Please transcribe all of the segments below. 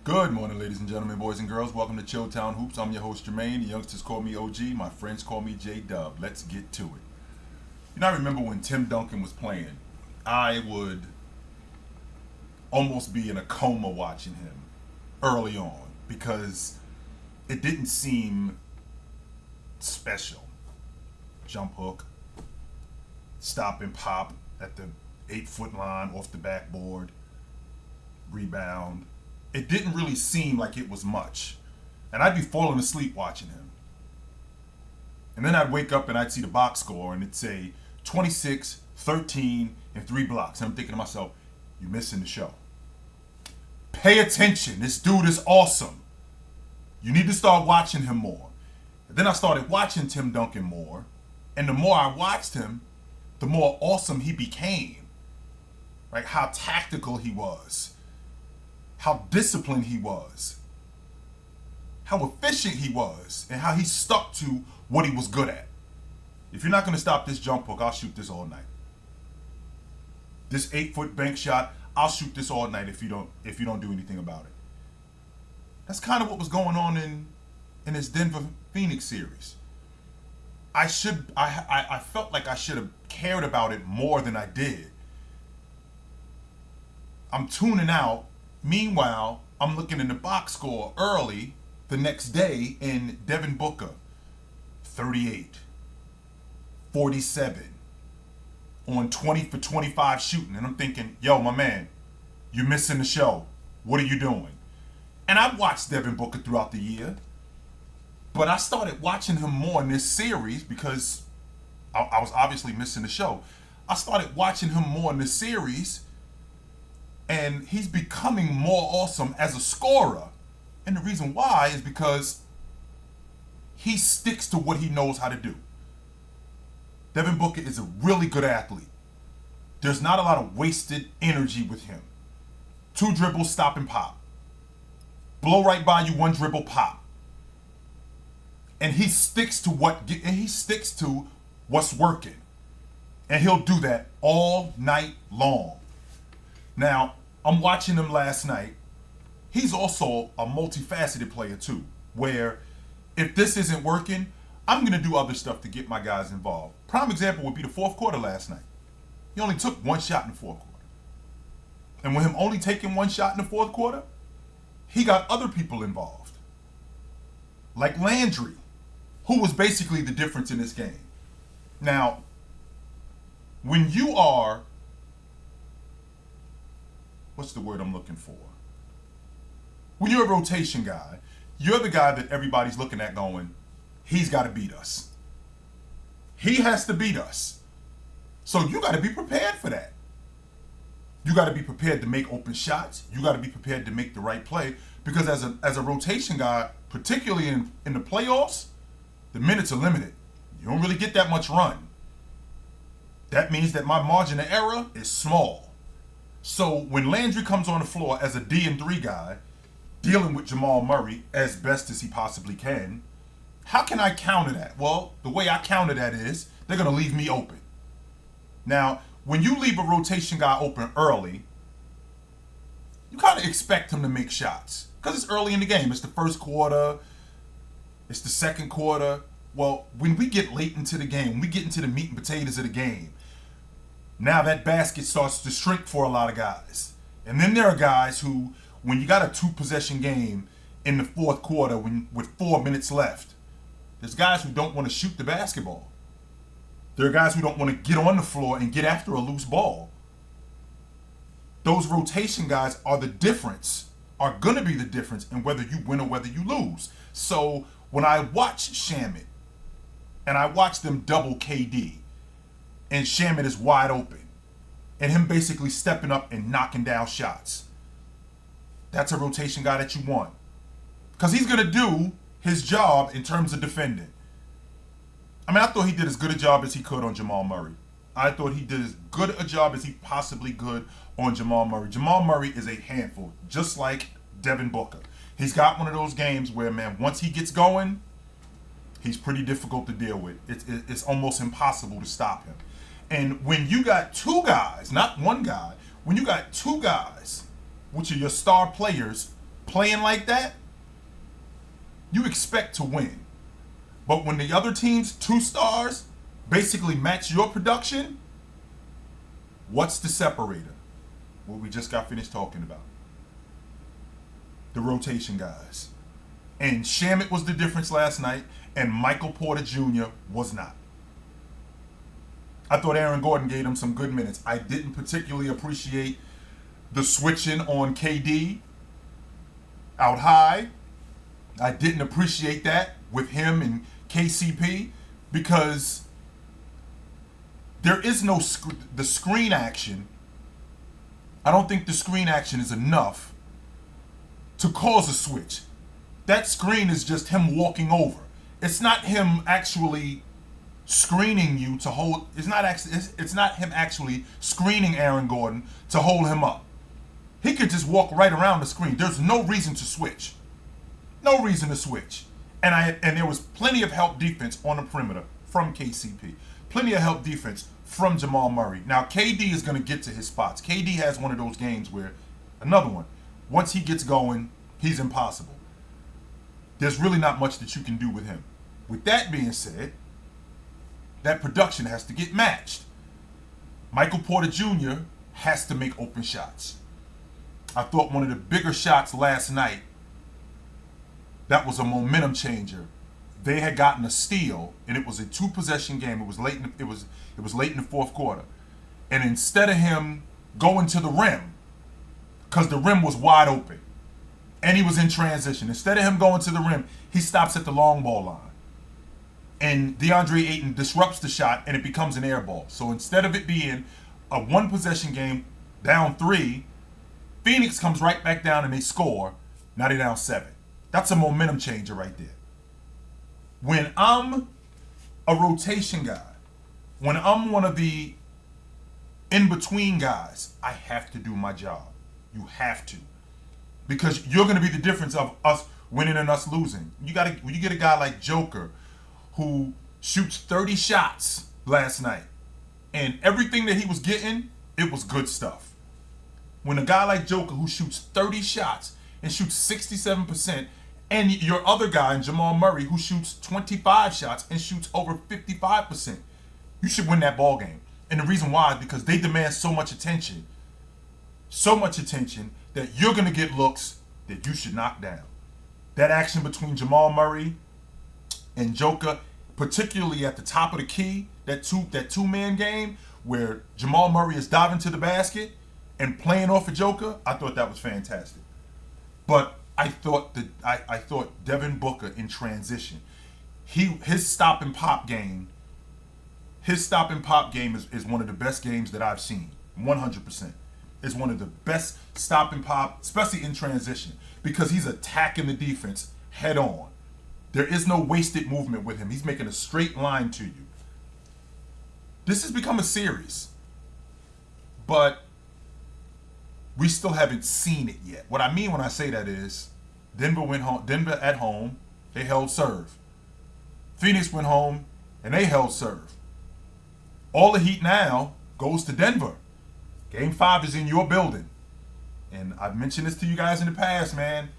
Good morning, ladies and gentlemen, boys and girls. Welcome to Chilltown Hoops. I'm your host, Jermaine. The youngsters call me OG. My friends call me J-Dub. Let's get to it. I remember when Tim Duncan was playing, I would almost be in a coma watching him early on because it didn't seem special. Jump hook, stop and pop at the 8-foot line off the backboard, rebound. It didn't really seem like it was much. And I'd be falling asleep watching him. And then I'd wake up and I'd see the box score and it'd say 26, 13, and 3 blocks. And I'm thinking to myself, you're missing the show. Pay attention. This dude is awesome. You need to start watching him more. And then I started watching Tim Duncan more. And the more I watched him, the more awesome he became. Right? How tactical he was. How disciplined he was, how efficient he was, and how he stuck to what he was good at. If you're not going to stop this jump hook, I'll shoot this all night. This 8-foot bank shot, I'll shoot this all night if you don't do anything about it. That's kind of what was going on in this Denver Phoenix series. I felt like I should have cared about it more than I did. I'm tuning out. Meanwhile, I'm looking in the box score early the next day in Devin Booker, 38, 47, on 20 for 25 shooting. And I'm thinking, yo, my man, you're missing the show. What are you doing? And I've watched Devin Booker throughout the year, but I started watching him more in this series because I was obviously missing the show. I started watching him more in this series. And he's becoming more awesome as a scorer. And the reason why is because he sticks to what he knows how to do. Devin Booker is a really good athlete. There's not a lot of wasted energy with him. 2 dribbles, stop and pop. Blow right by you, 1 dribble, pop. And he sticks to what's working. And he'll do that all night long. Now, I'm watching him last night. He's also a multifaceted player too, where if this isn't working, I'm going to do other stuff to get my guys involved. Prime example would be the fourth quarter last night. He only took 1 shot in the fourth quarter. And with him only taking 1 shot in the fourth quarter, he got other people involved. Like Landry, who was basically the difference in this game. Now, when you are, what's the word I'm looking for? When you're a rotation guy, you're the guy that everybody's looking at going, he's got to beat us. He has to beat us. So you got to be prepared for that. You got to be prepared to make open shots. You got to be prepared to make the right play. Because as a rotation guy, particularly in the playoffs, the minutes are limited. You don't really get that much run. That means that my margin of error is small. So when Landry comes on the floor as a D&3 guy, dealing with Jamal Murray as best as he possibly can, how can I counter that? Well, the way I counter that is they're going to leave me open. Now, when you leave a rotation guy open early, you kind of expect him to make shots because it's early in the game. It's the first quarter. It's the second quarter. Well, when we get late into the game, when we get into the meat and potatoes of the game, now that basket starts to shrink for a lot of guys. And then there are guys who, when you got a 2-possession game in the fourth quarter with 4 minutes left, there's guys who don't want to shoot the basketball. There are guys who don't want to get on the floor and get after a loose ball. Those rotation guys are the difference, are going to be the difference in whether you win or whether you lose. So when I watch Shamet and I watch them double KD, and Shamet is wide open, and him basically stepping up and knocking down shots. That's a rotation guy that you want. Because he's going to do his job in terms of defending. I mean, I thought he did as good a job as he could on Jamal Murray. I thought he did as good a job as he possibly could on Jamal Murray. Jamal Murray is a handful, just like Devin Booker. He's got one of those games where, man, once he gets going, he's pretty difficult to deal with. It's almost impossible to stop him. And when you got 2 guys, not 1 guy, when you got 2 guys, which are your star players, playing like that, you expect to win. But when the other team's 2 stars basically match your production, what's the separator? What we just got finished talking about. The rotation guys. And Shamet was the difference last night, and Michael Porter Jr. was not. I thought Aaron Gordon gave him some good minutes. I didn't particularly appreciate the switching on KD out high. I didn't appreciate that with him and KCP because there is no the screen action. I don't think the screen action is enough to cause a switch. That screen is just him walking over. It's not him actually screening you to hold. It's not him actually screening Aaron Gordon to hold him up. He could just walk right around the screen. There's no reason to switch. No reason to switch. And there was plenty of help defense on the perimeter from KCP. Plenty of help defense from Jamal Murray. Now, KD is going to get to his spots. KD has one of those games where, another one, once he gets going, he's impossible. There's really not much that you can do with him. With that being said, that production has to get matched. Michael Porter Jr. has to make open shots. I thought one of the bigger shots last night, that was a momentum changer. They had gotten a steal, and it was a 2-possession game. It was late in the fourth quarter. And instead of him going to the rim, because the rim was wide open, and he was in transition, instead of him going to the rim, he stops at the long ball line. And DeAndre Ayton disrupts the shot, and it becomes an air ball. So instead of it being a 1-possession game, down 3, Phoenix comes right back down and they score. Now they're down 7. That's a momentum changer right there. When I'm a rotation guy, when I'm one of the in-between guys, I have to do my job. You have to. Because you're going to be the difference of us winning and us losing. When you get a guy like Joker who shoots 30 shots last night, and everything that he was getting, it was good stuff. When a guy like Joker who shoots 30 shots and shoots 67%, and your other guy, Jamal Murray, who shoots 25 shots and shoots over 55%, you should win that ball game. And the reason why is because they demand so much attention that you're going to get looks that you should knock down. That action between Jamal Murray and Joker, particularly at the top of the key, that two-man game where Jamal Murray is diving to the basket and playing off a Joker, I thought that was fantastic. But I thought Devin Booker in transition, his stop and pop game is one of the best games that I've seen. 100%. It's one of the best stop and pop, especially in transition, because he's attacking the defense head on. There is no wasted movement with him. He's making a straight line to you. This has become a series, but we still haven't seen it yet. What I mean when I say that is Denver at home, they held serve. Phoenix went home and they held serve. All the heat now goes to Denver. Game 5 is in your building. And I've mentioned this to you guys in the past, man.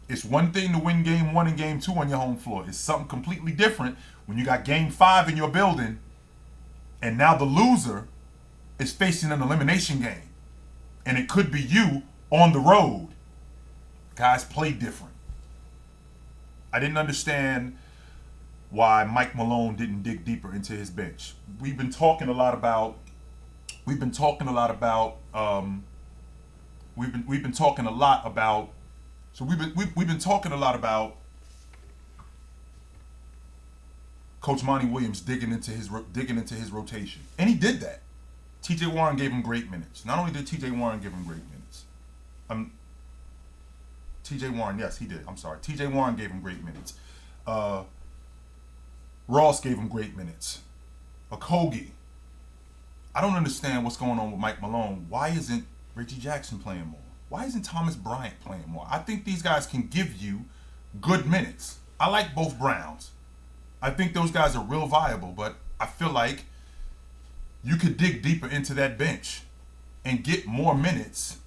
It's one thing to win game 1 and game 2 on your home floor. It's something completely different when you got game 5 in your building and now the loser is facing an elimination game. And it could be you on the road. Guys play different. I didn't understand why Mike Malone didn't dig deeper into his bench. We've been talking a lot about Coach Monty Williams digging into his rotation, and he did that. T.J. Warren gave him great minutes. Not only did T.J. Warren give him great minutes, T.J. Warren, yes, he did. I'm sorry. T.J. Warren gave him great minutes. Ross gave him great minutes. Okogie. I don't understand what's going on with Mike Malone. Why isn't Reggie Jackson playing more? Why isn't Thomas Bryant playing more? I think these guys can give you good minutes. I like both Browns. I think those guys are real viable, but I feel like you could dig deeper into that bench and get more minutes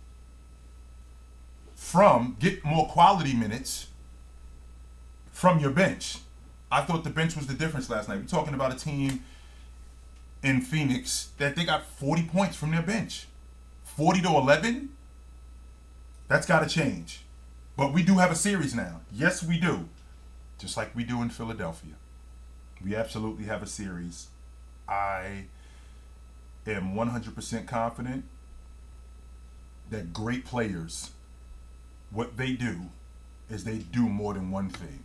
get more quality minutes from your bench. I thought the bench was the difference last night. We're talking about a team in Phoenix that they got 40 points from their bench. 40-11? That's got to change. But we do have a series now. Yes, we do. Just like we do in Philadelphia. We absolutely have a series. I am 100% confident that great players, what they do is they do more than one thing.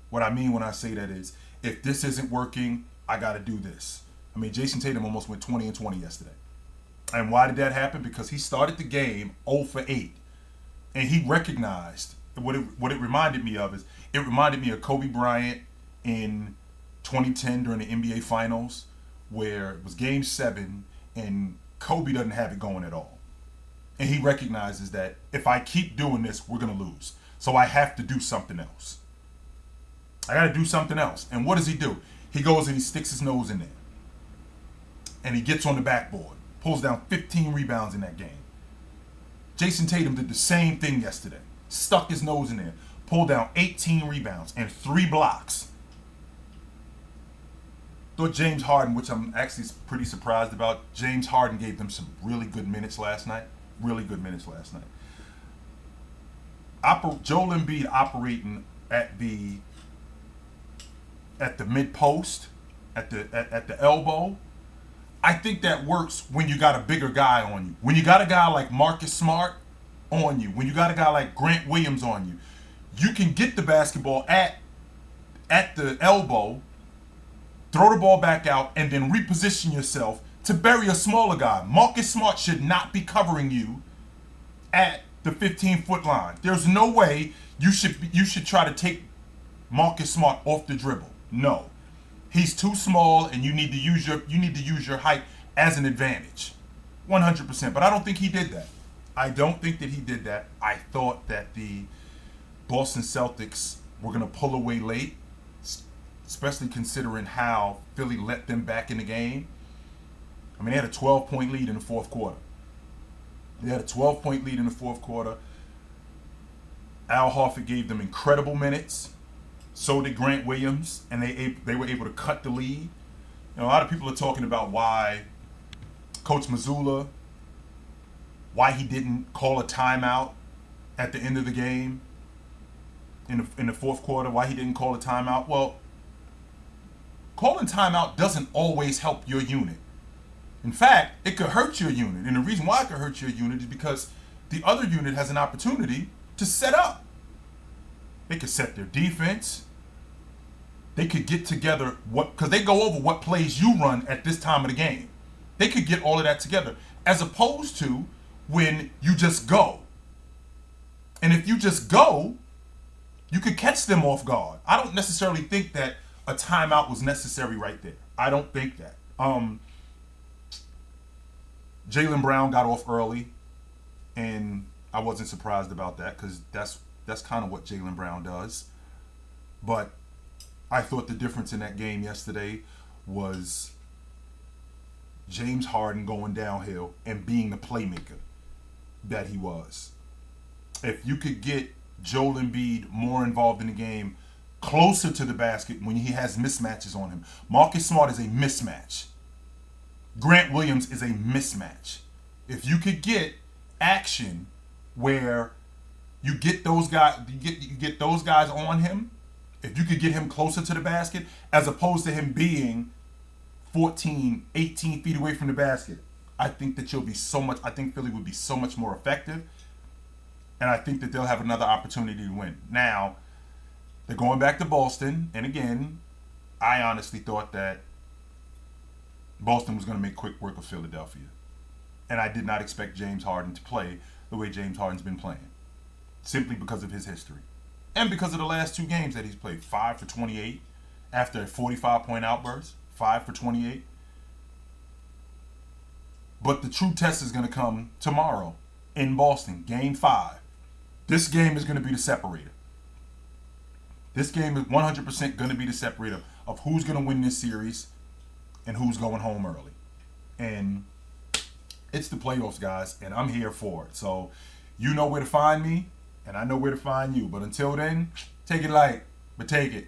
What I mean when I say that is, if this isn't working, I got to do this. I mean, Jason Tatum almost went 20 and 20 yesterday. And why did that happen? Because he started the game 0 for 8. And he recognized, what it reminded me of is, it reminded me of Kobe Bryant in 2010 during the NBA Finals, where it was Game 7 and Kobe doesn't have it going at all. And he recognizes that if I keep doing this, we're going to lose. So I have to do something else. I got to do something else. And what does he do? He goes and he sticks his nose in there. And he gets on the backboard. Pulls down 15 rebounds in that game. Jason Tatum did the same thing yesterday. Stuck his nose in there. Pulled down 18 rebounds and 3 blocks. Thought James Harden, which I'm actually pretty surprised about, James Harden gave them some really good minutes last night. Really good minutes last night. Joel Embiid operating at the mid post, at the elbow. I think that works when you got a bigger guy on you. When you got a guy like Marcus Smart on you, when you got a guy like Grant Williams on you, you can get the basketball at the elbow, throw the ball back out, and then reposition yourself to bury a smaller guy. Marcus Smart should not be covering you at the 15-foot line. There's no way you should try to take Marcus Smart off the dribble. No. He's too small, and you need to use your height as an advantage. 100%. But I don't think he did that. I thought that the Boston Celtics were going to pull away late, especially considering how Philly let them back in the game. I mean, they had a 12-point lead in the fourth quarter. Al Horford gave them incredible minutes. So did Grant Williams, and they were able to cut the lead. You know, a lot of people are talking about why Coach Mazzulla, why he didn't call a timeout at the end of the game in the fourth quarter, why he didn't call a timeout. Well, calling timeout doesn't always help your unit. In fact, it could hurt your unit. And the reason why it could hurt your unit is because the other unit has an opportunity to set up. They could set their defense. They could get together because they go over what plays you run at this time of the game. They could get all of that together, as opposed to when you just go. And if you just go, you could catch them off guard. I don't necessarily think that a timeout was necessary right there. I don't think that. Jaylen Brown got off early, and I wasn't surprised about that because that's kind of what Jaylen Brown does. But I thought the difference in that game yesterday was James Harden going downhill and being the playmaker that he was. If you could get Joel Embiid more involved in the game, closer to the basket when he has mismatches on him. Marcus Smart is a mismatch. Grant Williams is a mismatch. If you could get action where you get those guys, you get those guys on him, if you could get him closer to the basket, as opposed to him being 14, 18 feet away from the basket, I think that I think Philly would be so much more effective, and I think that they'll have another opportunity to win. Now, they're going back to Boston, and again, I honestly thought that Boston was going to make quick work of Philadelphia. And I did not expect James Harden to play the way James Harden's been playing, simply because of his history. And because of the last 2 games that he's played. 5 for 28 after a 45-point outburst. 5 for 28. But the true test is going to come tomorrow in Boston, Game 5. This game is going to be the separator. This game is 100% going to be the separator of who's going to win this series and who's going home early. And it's the playoffs, guys, and I'm here for it. So you know where to find me, and I know where to find you. But until then, take it light, but take it.